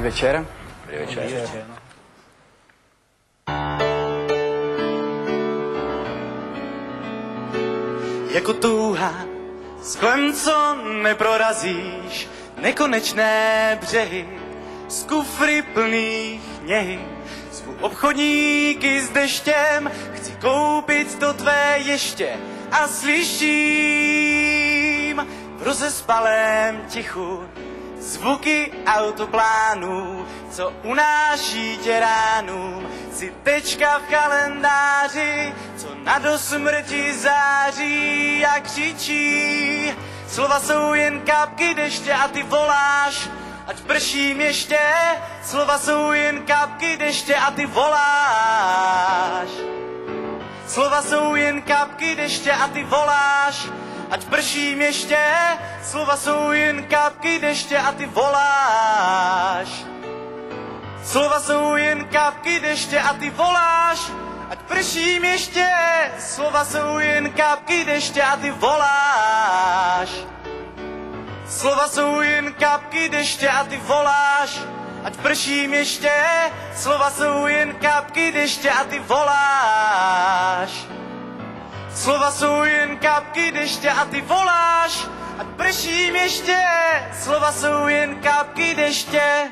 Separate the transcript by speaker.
Speaker 1: večer.
Speaker 2: Dobrý večer.
Speaker 3: Jako touha sklem, co neprorazíš, nekonečné břehy, z kufry plných něhy, zvu obchodníky s deštěm, chci koupit to tvé ještě a slyším v rozespalém tichu zvuky autoplánů, co unáší tě ránům, si tečka v kalendáři, co na dosmrti září a křičí. Slova jsou jen kapky deště a ty voláš, ať prším ještě. Slova jsou jen kapky deště a ty voláš. Slova jsou jen kapky deště a ty voláš, ať prším ještě. Slova jsou jen kapky deště a ty voláš. Slova jsou jen kapky deště a ty voláš, ať prším ještě. Slova jsou jen kapky deště a ty voláš. Slova jsou jen kapky deště a ty voláš, ať prším ještě. Slova jsou jen kapky deště a ty voláš. Slova jsou jen kapky deště a ty voláš, ať prším ještě. Slova jsou jen kapky deště.